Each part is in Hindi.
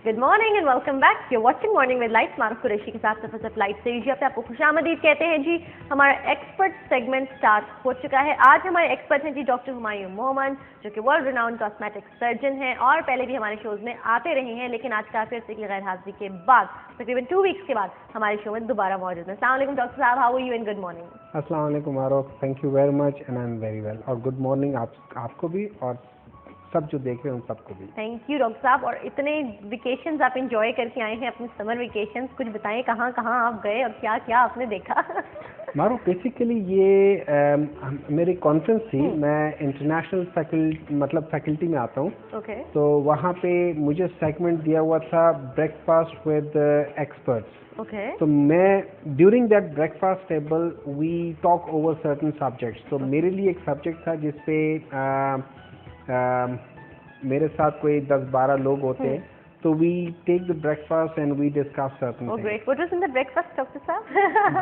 Good morning and welcome back. You watching morning with light. Maroof Qureshi के साथ सफर फ्लाइट से जी पे आपको खुशामदीद कहते हैं जी। हमारा एक्सपर्ट सेगमेंट स्टार्ट हो चुका है। आज हमारे एक्सपर्ट हैं जी डॉक्टर हुमायूं मोहम्मद, जो कि वर्ल्ड रिनाउंड कॉस्मेटिक सर्जन हैं और पहले भी हमारे शोज में आते रहे हैं, लेकिन आज काफी अर्से की गैर हाजिरी के बाद तकरीबन 2 वीक्स के बाद हमारे शो में दोबारा मौजूद हैं। अस्सलाम वालेकुम डॉक्टर साहब, how are you and good morning. अस्सलाम वालेकुम Maroof, thank you very much and I am very well. और गुड मॉर्निंग आपको भी और सब जो देख रहे हैं उन सबको भी। थैंक यू डॉक्टर साहब। और इतने वेकेशंस आप एंजॉय करके आए हैं, अपने समर वेकेशंस, कुछ बताएं कहाँ कहाँ आप गए और क्या क्या आपने देखा। मारूफ, बेसिकली ये मेरी कॉन्फ्रेंस थी। मैं इंटरनेशनल फैकल्टी में आता हूँ। ओके। तो वहाँ पे मुझे सेगमेंट दिया हुआ था ब्रेकफास्ट विद एक्सपर्ट्स। ओके। तो मैं during that breakfast table we talk over certain subjects. तो मेरे लिए एक सब्जेक्ट था जिसपे मेरे साथ कोई 10-12 लोग होते हैं। तो we take the breakfast and we discuss certain things. Great. What was in the breakfast doctor साहब?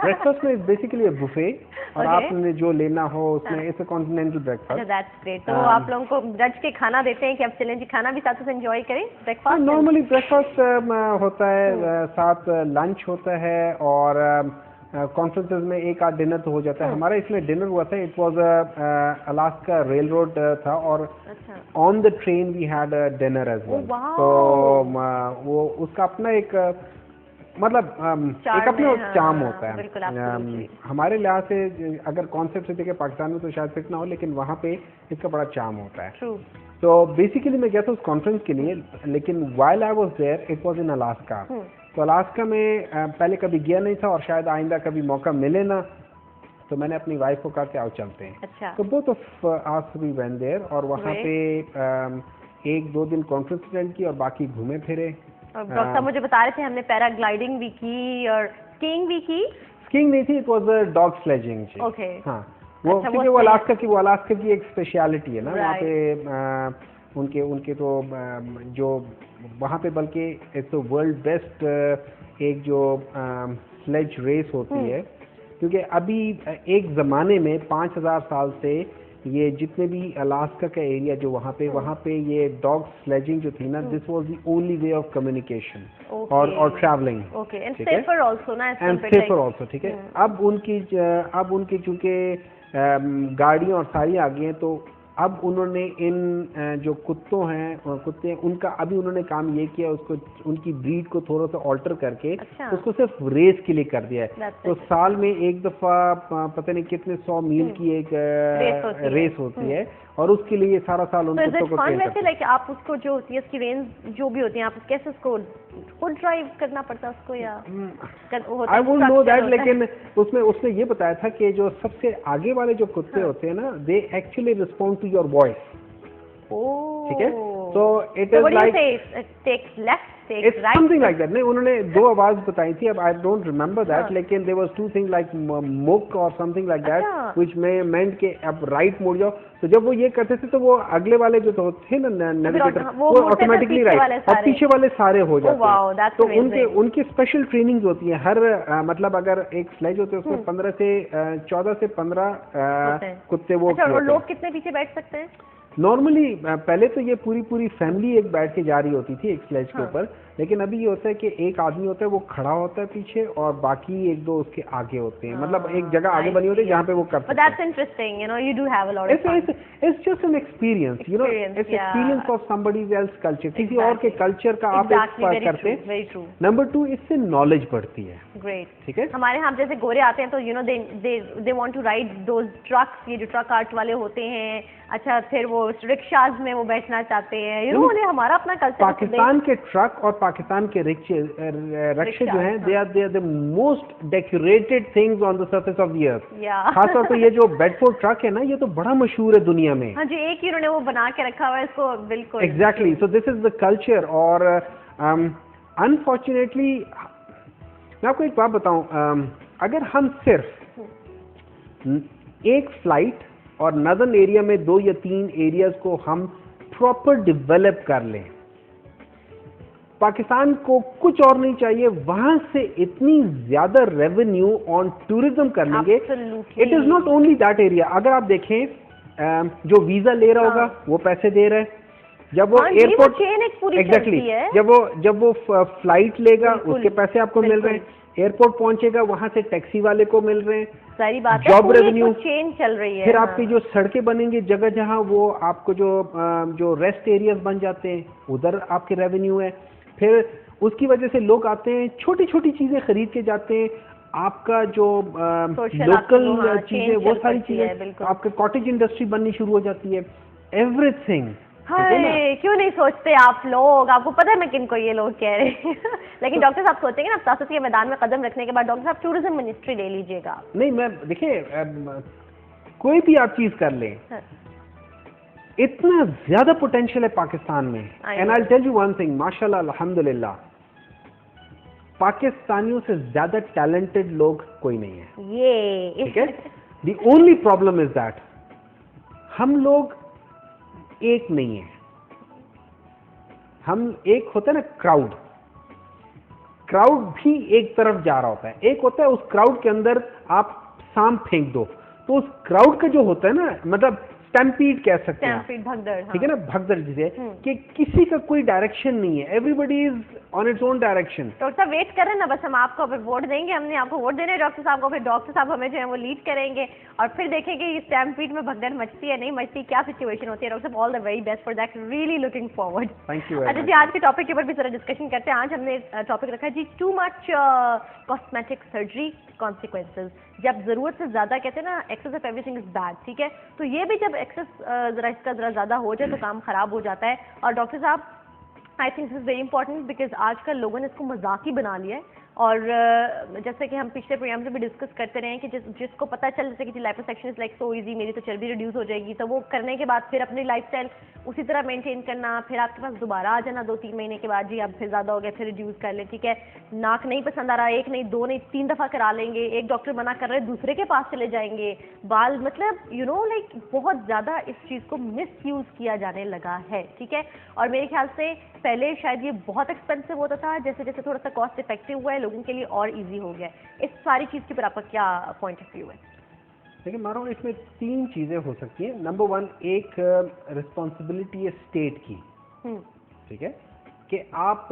ब्रेकफास्ट में बेसिकली अ बुफे और Okay. आपने जो लेना हो उसमें it's a continental breakfast. That's great. तो आप लोगों को रज के खाना देते हैं कि अब चलें जी खाना भी साथ में एंजॉय करें ब्रेकफास्ट? नॉर्मली ब्रेकफास्ट होता है, साथ लंच होता है और कॉन्फ्रेंसेस में एक आध डिनर तो हो जाता है। हमारा इसमें डिनर हुआ था, it was Alaska railroad था और on the train we had a dinner as well. तो वो उसका अपना एक एक अपना चार्म होता है। हमारे लिहाज से अगर कॉन्सेप्ट से देखें पाकिस्तान में तो शायद फिट ना हो, लेकिन वहाँ पे इसका बड़ा चार्म होता है। तो बेसिकली मैं गया था उस कॉन्फ्रेंस के लिए, लेकिन while I was there it was in Alaska. तो अलास्का में पहले कभी गया नहीं था और शायद आइंदा कभी मौका मिले ना। तो मैंने अपनी वाइफ को कहा कि आओ चलते हैं। अच्छा। तो both of us we went there और वहाँ पे 1-2 दिन कॉन्फ्रेंस अटेंड की और बाकी घूमे फिरे। और डॉक्टर साहब मुझे बता रहे थे हमने पैराग्लाइडिंग भी की और स्कीइंग भी की। स्कीइंग नहीं थी, it was dog sledging. Okay. हाँ, वो क्योंकि वो अलास्का की एक स्पेशलिटी है ना। वहाँ पे उनके तो जो वहाँ पे बल्कि इट्स वर्ल्ड बेस्ट एक जो स्लेज रेस होती है, क्योंकि अभी एक ज़माने में 5000 साल से ये जितने भी अलास्का का एरिया जो वहाँ पे ये डॉग स्लेजिंग जो थी ना, this was the only way of communication और travelling. Okay. And safer also ना, एंड सेफर आल्सो। ठीक है। अब उनकी चूंकि गाड़ियाँ और सारी आ गई हैं, तो अब उन्होंने इन जो कुत्ते हैं उनका अभी उन्होंने काम ये किया, उसको उनकी ब्रीड को थोड़ा सा ऑल्टर करके उसको सिर्फ रेस के लिए कर दिया है। तो साल में एक दफा पता नहीं कितने 100 मील की एक रेस होती है और उसके लिए ये सारा साल उन कुत्तों को ट्रेन करते हैं। लाइक आप उसको जो होती है उसकी रेंज जो भी होती है, आप कैसे उसको खुद ड्राइव करना पड़ता है उसको या आई वोंट नो दैट, लेकिन उसने ये बताया था कि जो सबसे आगे वाले जो कुत्ते होते हैं ना, they actually respond to your voice. ठीक है। तो it is like take left It's something like that. नहीं, उन्होंने 2 आवाज बताई थी, अब I don't remember that, लेकिन there was 2 things like मुक और something like that, which meant कि अब राइट मुड़ जाओ। तो जब वो ये करते थे तो वो अगले वाले जो थे ना नेविगेटर, वो ऑटोमेटिकली राइट और पीछे वाले सारे हो जाते हैं। तो उनकी स्पेशल ट्रेनिंग्स होती है हर मतलब अगर एक स्लेज होते हैं उसमें 14 से 15 कुत्ते वो। और लोग कितने पीछे बैठ सकते हैं? नॉर्मली पहले तो ये पूरी फैमिली एक बैठ के जा रही होती थी एक स्लेज के ऊपर, लेकिन अभी ये होता है कि एक आदमी होता है वो खड़ा होता है पीछे और बाकी 1-2 उसके आगे होते हैं। मतलब एक जगह आगे बनी होती है जहाँ पे वो कर सकते हैं। That's interesting, you know, you do have a lot of fun. It's just an experience, you know, it's experience of somebody else culture. किसी और के कल्चर का आप एक्सप्लोर करते हैं। Very true. नंबर 2, इससे नॉलेज बढ़ती है। Great. ठीक है। हमारे यहाँ जैसे गोरे आते हैं तो you know they want to ride those trucks, ये जो ट्रक आर्ट वाले होते हैं, अच्छा फिर वो रिक्शाज में वो बैठना चाहते हैं, you know, हमारा अपना कल्चर। पाकिस्तान के ट्रक और पाकिस्तान के रिक्शे जो हैं, they are the most decorated things on the surface of the earth. खासतौर पे ये जो बेडफोर्ड ट्रक है ना, ये तो बड़ा मशहूर है दुनिया में। हाँ जी, एक ही उन्होंने वो बना के रखा हुआ है इसको। बिल्कुल। Exactly. So this is the culture. और unfortunately मैं आपको एक बात बताऊं, अगर हम सिर्फ एक फ्लाइट और नदर्न एरिया में 2 या 3 एरियाज को हम प्रॉपर डेवलप कर लें, पाकिस्तान को कुछ और नहीं चाहिए, वहां से इतनी ज्यादा रेवेन्यू ऑन टूरिज्म कर लेंगे। It is not only that area. अगर आप देखें जो वीजा ले रहा होगा वो पैसे दे रहा है, जब वो हाँ जी, वो एयरपोर्ट chain एक पूरी एग्जैक्टली चलती है। जब वो फ्लाइट लेगा बिल्कुल, उसके पैसे आपको मिल रहे हैं, एयरपोर्ट पहुंचेगा वहां से टैक्सी वाले को मिल रहे हैं, सारी बात है, जॉब पूरी एक रेवेन्यू, तो चेन चल रही है। फिर हाँ। आपकी जो सड़कें बनेंगी जगह जहां वो आपको जो रेस्ट एरियाज बन जाते हैं उधर आपके रेवेन्यू है, फिर उसकी वजह से लोग आते हैं छोटी छोटी चीजें खरीद के जाते हैं, आपका जो Social लोकल आपकी वो, हाँ, चीजें chain वो चल सारी पड़ती है, चीजें, बिल्कुल। आपके कॉटेज इंडस्ट्री बननी शुरू हो जाती है, एवरीथिंग। हाय, क्यों नहीं सोचते आप लोग, आपको पता है मैं किनको ये लोग कह रहे हैं लेकिन डॉक्टर साहब सोचेंगे ना, सियासत के मैदान में कदम रखने के बाद डॉक्टर साहब टूरिज्म मिनिस्ट्री ले लीजिएगा। नहीं, मैं देखिए कोई भी आप चीज कर लें, हाँ। इतना ज्यादा पोटेंशियल है पाकिस्तान में, I and know. I tell you one thing, माशाल्लाह अल्हम्दुलिल्लाह, पाकिस्तानियों से ज्यादा टैलेंटेड लोग कोई नहीं है, ये ठीक है। The only problem is that हम लोग एक नहीं है, हम एक होता है ना क्राउड, क्राउड भी एक तरफ जा रहा होता है, एक होता है उस क्राउड के अंदर आप सांप फेंक दो तो उस क्राउड का जो होता है ना, मतलब स्टैम्पीड कह सकते हैं आप, स्टैम्पीड, भगदड़, हाँ। ठीक है ना, भगदड़ जिसे, हम्म। कि किसी का कोई डायरेक्शन नहीं है, everybody is on its own direction. Doctor साहब वेट कर रहे हैं ना, बस हम आपको फिर वोट देंगे, हमने आपको वोट देने डॉक्टर साहब को, फिर डॉक्टर साहब हमें जो है वो लीड करेंगे और फिर देखेंगे ये स्टैम्पीड में भगदड़ मचती है नहीं मचती, क्या सिचुएशन होती है। डॉक्टर साहब all the very best for that, really looking forward. Thank you. अच्छा जी, आज के टॉपिक के ऊपर भी जरा डिस्कशन करते हैं। आज हमने टॉपिक रखा है जी, too much cosmetic surgery consequences. जब जरूरत से ज्यादा, कहते हैं ना excess of everything is bad, ठीक है, तो ये भी जब एक्सेस जरा इसका जरा ज्यादा हो जाए तो काम खराब हो जाता है। और डॉक्टर साहब I think this is very important because आजकल लोगों ने इसको मजाक ही बना लिया है। और जैसे कि हम पिछले प्रोग्राम से भी डिस्कस करते रहे हैं कि जिसको पता चल जैसे कि liposuction is like so easy, मेरी तो चर्बी रिड्यूस हो जाएगी, तो वो करने के बाद फिर अपनी लाइफस्टाइल उसी तरह मेंटेन करना, फिर आपके पास दोबारा आ जाना 2-3 महीने के बाद, जी अब फिर ज्यादा हो गया, फिर रिड्यूस कर ले, ठीक है। नाक नहीं पसंद आ रहा, एक नहीं, दो नहीं, 3 दफा करा लेंगे, एक डॉक्टर मना कर रहे दूसरे के पास चले जाएंगे। बाल मतलब यू नो लाइक बहुत ज्यादा इस चीज को मिस यूज किया जाने लगा है, ठीक है। और मेरे ख्याल से पहले शायद ये बहुत एक्सपेंसिव होता था, जैसे जैसे थोड़ा सा कॉस्ट इफेक्टिव हुआ है लोगों के लिए और इजी हो गया है। इस सारी चीज के ऊपर आपका क्या पॉइंट ऑफ व्यू है? देखिए मारो, इसमें 3 चीजें हो सकती हैं। नंबर 1, एक रिस्पॉन्सिबिलिटी है स्टेट की, ठीक है, कि आप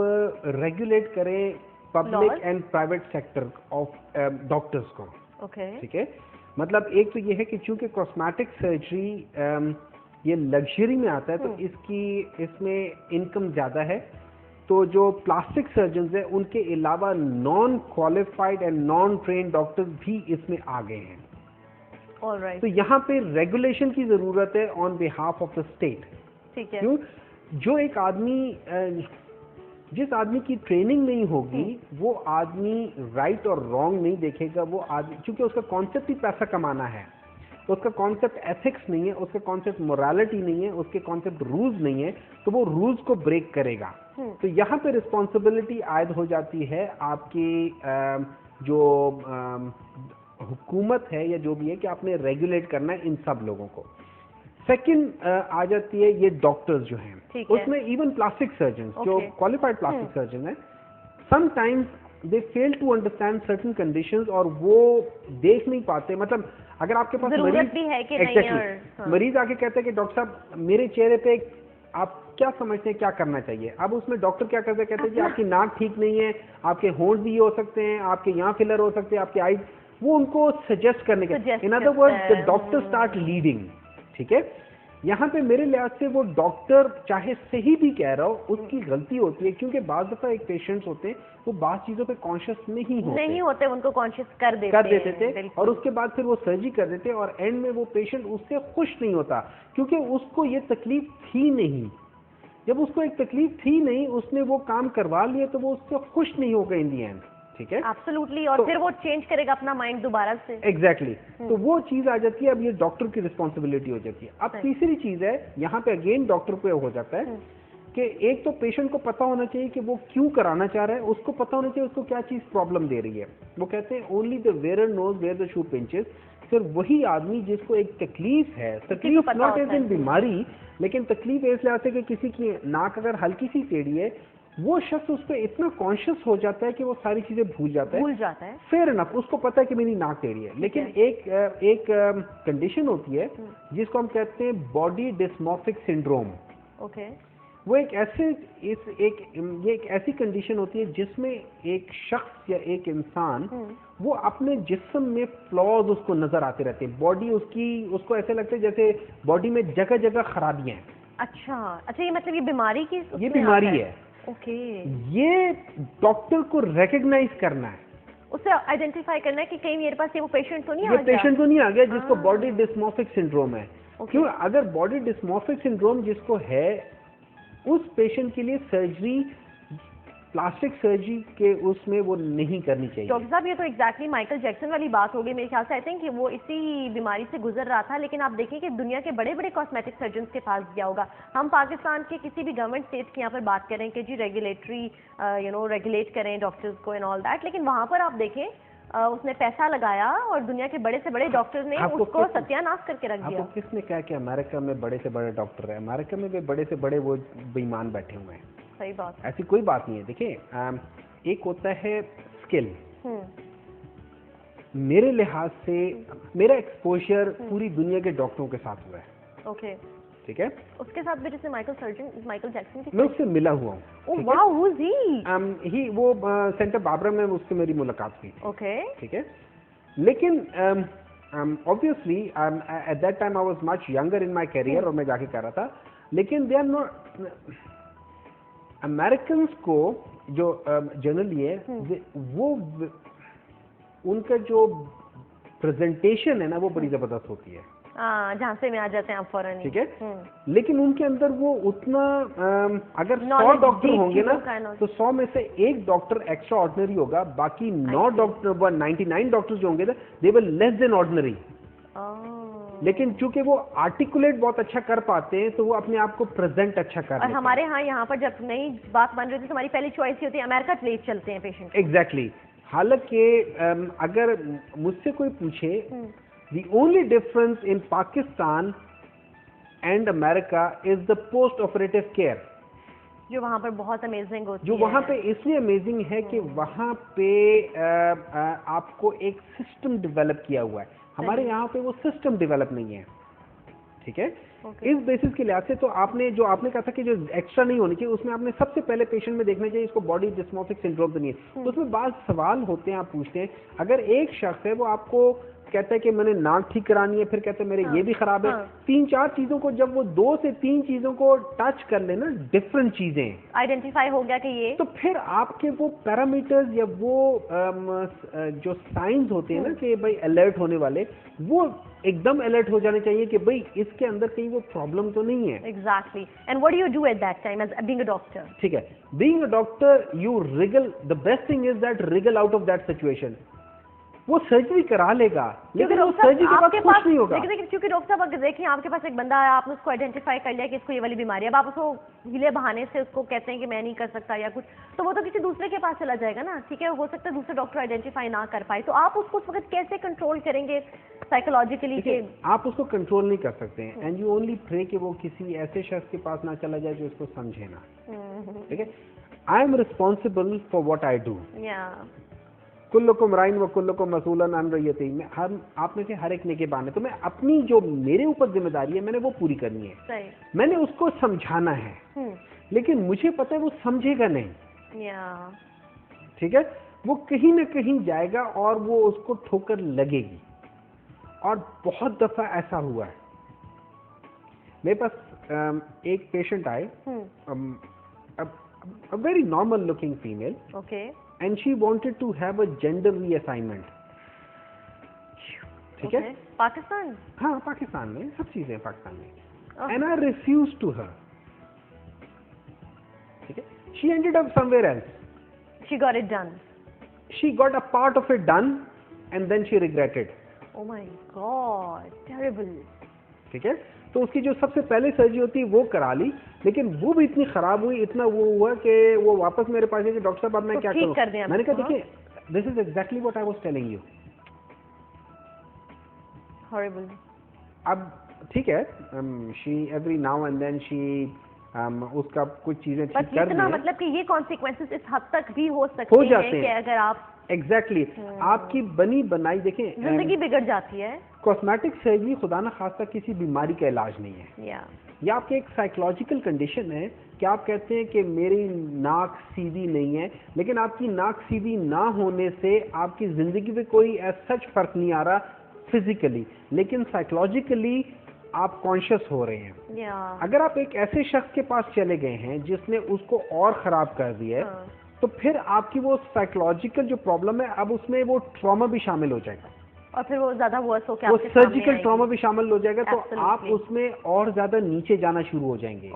रेगुलेट करें public Laws? And private sector of doctors को, ओके, ठीक है। मतलब एक तो ये है कि चूंकि कॉस्मेटिक सर्जरी ये लग्जरी में आता है तो इसमें इनकम ज़्यादा है, तो जो प्लास्टिक सर्जन्स हैं उनके अलावा non qualified and non trained doctors भी इसमें आ गए हैं। ऑलराइट, तो यहाँ पे रेगुलेशन की ज़रूरत है on behalf of the state. ठीक है। क्यों? जो एक आदमी जिस आदमी की ट्रेनिंग नहीं होगी वो आदमी राइट और रॉन्ग नहीं देखेगा, वो आदमी क्योंकि उसका कॉन्सेप्ट ही पैसा कमाना है, उसका कॉन्सेप्ट एथिक्स नहीं है, उसका कॉन्सेप्ट मोरालिटी नहीं है, उसके कॉन्सेप्ट रूल्स नहीं है, तो वो रूल्स को ब्रेक करेगा। तो यहाँ पे रिस्पॉन्सिबिलिटी आयद हो जाती है आपकी जो हुकूमत है या जो भी है कि आपने रेगुलेट करना है इन सब लोगों को। सेकंड आ जाती है ये डॉक्टर्स जो हैं, उसमें इवन प्लास्टिक सर्जन जो क्वालिफाइड प्लास्टिक सर्जन है, sometimes they fail to understand certain conditions और वो देख नहीं पाते। मतलब अगर आपके पास मरीज भी है कि नहीं, मरीज आके कहते हैं कि डॉक्टर साहब मेरे चेहरे पे आप क्या समझते हैं क्या करना चाहिए, अब उसमें डॉक्टर क्या करते हैं, कहते हैं कि आपकी नाक ठीक नहीं है, आपके होंठ भी हो सकते हैं, आपके यहाँ फिलर हो सकते हैं, आपके आईज, वो उनको सजेस्ट करने के, in other words the doctor start leading, ठीक है। यहाँ पे मेरे लिहाज से वो डॉक्टर चाहे सही भी कह रहा हो उसकी गलती होती है, क्योंकि बाज़ दफा एक पेशेंट्स होते हैं वो बात चीजों पे कॉन्शियस नहीं होते, उनको कॉन्शियस कर देते थे और उसके बाद फिर वो सर्जरी कर देते और एंड में वो पेशेंट उससे खुश नहीं होता क्योंकि उसको ये तकलीफ थी नहीं। जब उसको एक तकलीफ थी नहीं, उसने वो काम करवा लिया तो वो उससे खुश नहीं होगा इन दी एंड, ठीक है। एब्सोल्युटली, और फिर वो चेंज करेगा अपना माइंड दोबारा से। एग्जैक्टली, तो वो चीज आ जाती है। अब ये डॉक्टर की रिस्पॉन्सिबिलिटी हो जाती है। अब तीसरी चीज है यहाँ पे अगेन डॉक्टर पे हो जाता है कि एक तो पेशेंट को पता होना चाहिए कि वो क्यों कराना चाह रहा है, उसको पता होना चाहिए उसको क्या चीज प्रॉब्लम दे रही है। वो कहते हैं only the wearer knows where the shoe pinches. फिर वही आदमी जिसको एक तकलीफ है, तकलीफ नॉट एज इन बीमारी, लेकिन तकलीफ इसलिए आती है कि किसी की नाक अगर हल्की सी टेढ़ी है, वो शख्स उस पर इतना कॉन्शियस हो जाता है कि वो सारी चीजें भूल जाता है। फेयर इनफ, उसको पता है कि मेरी नाक टेढ़ी है, लेकिन एक कंडीशन होती है जिसको हम कहते हैं बॉडी डिस्मॉर्फिक सिंड्रोम। ओके, वो एक ऐसी कंडीशन होती है जिसमें एक शख्स या एक इंसान वो अपने जिस्म में फ्लॉज उसको नजर आते रहते हैं, बॉडी उसको ऐसे लगता है जैसे बॉडी में जगह जगह खराबियां हैं। अच्छा, ये मतलब ये बीमारी की ये बीमारी है। ओके, ये डॉक्टर को रिकग्नाइज करना है, उसे आइडेंटिफाई करना है कि कहीं मेरे पास ये वो पेशेंट तो नहीं आ ये गया। पेशेंट तो नहीं आ गया जिसको बॉडी डिस्मॉर्फिक सिंड्रोम है। क्यों? अगर बॉडी डिस्मॉर्फिक सिंड्रोम जिसको है उस पेशेंट के लिए सर्जरी, प्लास्टिक सर्जरी के उसमें वो नहीं करनी चाहिए। डॉक्टर साहब, ये तो एग्जैक्टली माइकल जैक्सन वाली बात हो गई मेरे ख्याल से। आई थिंक कि वो इसी बीमारी से गुजर रहा था, लेकिन आप देखिए कि दुनिया के बड़े बड़े कॉस्मेटिक सर्जन्स के पास गया होगा। हम पाकिस्तान के किसी भी गवर्नमेंट स्टेट की यहाँ पर बात करें कि जी रेगुलेटरी रेगुलेट करें डॉक्टर्स को एंड ऑल दैट, लेकिन वहाँ पर आप देखें उसने पैसा लगाया और दुनिया के बड़े से बड़े डॉक्टर ने उसको सत्यानाश करके रख दिया। आपको किसने कहा कि अमेरिका में बड़े से बड़े डॉक्टर है? अमेरिका में भी बड़े से बड़े वो बेईमान बैठे हुए हैं। सही बात, ऐसी कोई बात नहीं है। देखिए, एक होता है स्किल। मेरे लिहाज से मेरा एक्सपोजर पूरी दुनिया के डॉक्टरों के साथ हुआ है। ओके, ठीक है। उसके साथ भी जैसे माइकल जैक्सन की मैं उससे मिला हुआ हूँ। Oh wow, who is he? वो सेंटर बाबरा में उससे मेरी मुलाकात हुई। ओके, ठीक है। लेकिन obviously eight that time I was much younger in my career और मैं जाके कर रहा था। लेकिन दे आर नॉट अमेरिकन्स को जो जनरली है वो उनका जो प्रेजेंटेशन है ना वो बड़ी जबरदस्त होती है। झांसे में आ जाते हैं आप फौरन। ठीक है। लेकिन उनके अंदर वो उतना अगर 100 डॉक्टर होंगे ना तो 100 में से एक डॉक्टर एक्स्ट्रा ऑर्डिनरी होगा, बाकी 9 डॉक्टर 99 डॉक्टर जो होंगे they will less than ordinary. लेकिन चूंकि वो आर्टिकुलेट बहुत अच्छा कर पाते हैं तो वो अपने आप को प्रेजेंट अच्छा कर लेते हैं। हमारे यहाँ पर जब नई बात बन रही थी तो हमारी पहली चॉइस होती है अमेरिका ले चलते हैं पेशेंट। एग्जैक्टली। हालांकि अगर मुझसे कोई पूछे the only difference in Pakistan and America is the post operative care, जो वहाँ पर बहुत अमेजिंग होती है। जो वहाँ पे इसलिए अमेजिंग है कि वहाँ पे आपको एक सिस्टम डेवलप किया हुआ है। हमारे यहाँ पे वो सिस्टम डेवलप नहीं है। ठीक है। इस बेसिस के लिहाज से तो आपने कहा था कि जो एक्स्ट्रा नहीं होनी चाहिए उसमें आपने सबसे पहले पेशेंट में देखना चाहिए इसको बॉडी डिस्मॉर्फिक सिंड्रोम तो नहीं है। तो उसमें बाद सवाल होते हैं, आप पूछते हैं अगर एक शख्स है वो आपको कहता है कि मैंने नाक ठीक करानी है, फिर कहते हैं मेरे ये भी खराब है। 3-4 चीजों को जब वो 2 से 3 चीजों को टच कर लेना, डिफरेंट चीजें आइडेंटिफाई हो गया कि ये, तो फिर आपके वो पैरामीटर्स या वो जो साइंस होते हैं ना कि भाई अलर्ट होने वाले, वो एकदम अलर्ट हो जाने चाहिए कि भाई इसके अंदर कहीं वो प्रॉब्लम तो नहीं है। Exactly. And what do you do at that time as being a doctor? ठीक है। Being a doctor you wriggle, the best thing is that wriggle out of that situation. वो सर्जरी करा लेगा लेकिन वो सर्जरी के बाद कुछ नहीं होगा। लेकिन क्योंकि डॉक्टर साहब अगर देखें आपके पास एक बंदा है, आपने उसको आइडेंटिफाई कर लिया कि इसको ये वाली बीमारी है, अब आप उसको हिले बहाने से उसको कहते हैं कि मैं नहीं कर सकता या कुछ, तो वो तो किसी दूसरे के पास चला जाएगा ना। ठीक है, हो सकता है दूसरे डॉक्टर आइडेंटिफाई ना कर पाए, तो आप उसको उस वक्त कैसे कंट्रोल करेंगे साइकोलॉजिकली? आप उसको कंट्रोल नहीं कर सकते हैं एंड यू ओनली प्रे कि वो किसी ऐसे शख्स के पास ना चला जाए जो इसको समझे ना। ठीक है। I am responsible for what I do. कुल्लुकुम राइन व कुल्लुकुम मसूलन अन रय्यती। मैं आप में से हर एक निगहबान है, तो मैं अपनी जो मेरे ऊपर जिम्मेदारी है मैंने वो पूरी करनी है। सही। मैंने उसको समझाना है लेकिन मुझे पता है वो समझेगा नहीं। ठीक है। वो कहीं ना कहीं जाएगा और वो उसको ठोकर लगेगी। और बहुत दफा ऐसा हुआ है। मेरे पास एक पेशेंट आए, a very normal looking female. Okay. And she wanted to have a gender reassignment. ठीक है। पाकिस्तान? हाँ, पाकिस्तान में सब चीजें पाकिस्तान में। And I refused to her. ठीक है। She ended up somewhere else. She got it done. She got a part of it done and then she regretted. Oh my God, terrible. ठीक है। तो उसकी जो सबसे पहले सर्जरी होती है वो करा ली, लेकिन वो भी इतनी खराब हुई, इतना वो हुआ कि वो वापस मेरे पास है कि डॉक्टर साहब अब मैं क्या करूं? मैंने कहा देखिए, this is exactly what I was telling you. Horrible. अब ठीक है, she every now and then she उसका कुछ चीजें ठीक कर रही है। मतलब कि ये कॉन्सिक्वेंसेस इस हद तक भी हो सकते हैं कि अगर आप एग्जैक्टली आपकी बनी बनाई देखें, जिंदगी बिगड़ जाती है। कॉस्मेटिक सर्जरी खुदा न खास्ता किसी बीमारी का इलाज नहीं है। या आपके एक साइकोलॉजिकल कंडीशन है क्या आप कहते हैं कि मेरी नाक सीधी नहीं है, लेकिन आपकी नाक सीधी ना होने से आपकी जिंदगी पे कोई सच फर्क नहीं आ रहा फिजिकली, लेकिन साइकोलॉजिकली आप कॉन्शियस हो रहे हैं। अगर आप एक ऐसे शख्स के पास चले गए हैं जिसने उसको और खराब कर दिया है, तो फिर आपकी वो साइकोलॉजिकल जो प्रॉब्लम है, अब उसमें वो ट्रॉमा भी शामिल हो जाएगा और फिर वो ज्यादा वर्स हो, वो सर्जिकल ट्रॉमा भी शामिल हो जाएगा। तो Absolutely. आप उसमें और ज्यादा नीचे जाना शुरू हो जाएंगे।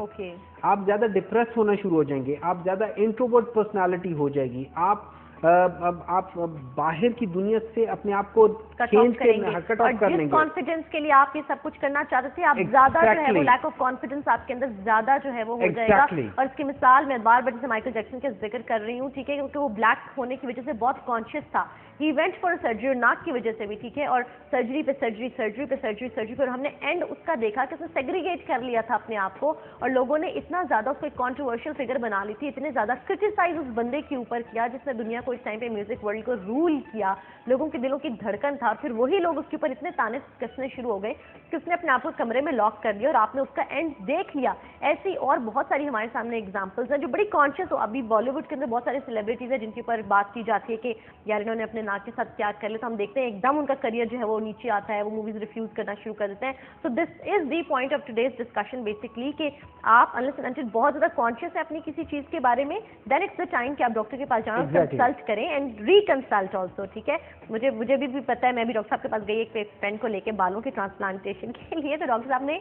आप ज्यादा डिप्रेस होना शुरू हो जाएंगे, आप ज्यादा इंट्रोवर्ट पर्सनालिटी हो जाएगी, आप बाहर की दुनिया से अपने आप को चेंज करेंगे, कट ऑफ कर लेंगे। कॉन्फिडेंस के लिए आप ये सब कुछ करना चाहते थे, आप ज्यादा जो है वो लैक ऑफ कॉन्फिडेंस आपके अंदर ज्यादा जो है वो हो जाएगा। और इसकी मिसाल मैं बार बार जैसे माइकल जैक्सन के जिक्र कर रही हूँ, ठीक है, क्योंकि वो ब्लैक होने की वजह से बहुत कॉन्शियस था। ही वेंट फॉर सर्जरी, और नाक की वजह से भी, ठीक है, और सर्जरी पे सर्जरी, सर्जरी पे सर्जरी, सर्जरी पे, और हमने एंड उसका देखा कि उसने सेग्रीगेट कर लिया था अपने आप को, और लोगों ने इतना ज्यादा उसको एक कॉन्ट्रोवर्शियल फिगर बना ली थी, इतने ज्यादा क्रिटिसाइज उस बंदे के ऊपर किया जिसने दुनिया को इस टाइम पे म्यूजिक वर्ल्ड को रूल किया, लोगों के दिलों की धड़कन था। फिर वही लोग उसके ऊपर इतने ताने कसने शुरू हो गए कि उसने अपने आप को कमरे में लॉक कर दिया और आपने उसका एंड देख लिया। ऐसी और बहुत सारी हमारे सामने एग्जांपल्स हैं जो बड़ी कॉन्शियस हो। अभी बॉलीवुड के अंदर बहुत सारे सेलिब्रिटीज हैं जिनके ऊपर बात की जाती है कि यार इन्होंने अपने नाक के साथ क्या कर लिया, तो हम देखते हैं एकदम उनका करियर जो है वो नीचे आता है, वो मूवीज रिफ्यूज करना शुरू कर देते हैं। So this is the point of today's discussion basically कि आप अनलेस एंड अनटिल बहुत ज्यादा कॉन्शियस है अपनी किसी चीज के बारे में, देन इट्स द टाइम कि आप डॉक्टर के पास जाना, कंसल्ट करें एंड रिकंसल्ट ऑल्सो, ठीक है। मुझे भी पता है, मैं भी डॉक्टर साहब के पास गई एक फ्रेंड को लेके बालों के ट्रांसप्लांटेशन के लिए, तो डॉक्टर साहब ने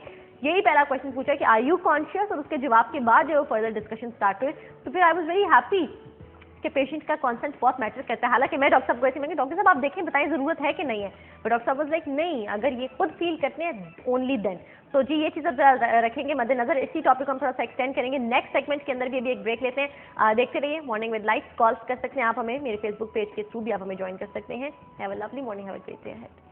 यही पहला क्वेश्चन पूछा कि आर यू कॉन्शियस, और उसके जवाब के बाद जो फर्दर डिस्कशन स्टार्ट हुए, तो फिर आई वाज वेरी हैप्पी कि पेशेंट का कंसेंट बहुत मैटर करता है। हालांकि मैं डॉक्टर साहब को ऐसे मैं डॉक्टर साहब आप देखें बताएं जरूरत है कि नहीं है, बट डॉक्टर साहब वाज लाइक नहीं, अगर ये खुद फील करते हैं ओनली देन। तो जी ये चीज़ अब रखेंगे मद्देनजर, इसी टॉपिक को हम थोड़ा सा एक्सटेंड करेंगे नेक्स्ट सेगमेंट के अंदर भी। अभी एक ब्रेक लेते हैं, देखते रहिए मॉर्निंग विद लाइट। कॉल्स कर सकते हैं आप हमें, मेरे फेसबुक पेज के थ्रू भी आप हमें ज्वाइन कर सकते हैं। Have a lovely morning, have a great day ahead.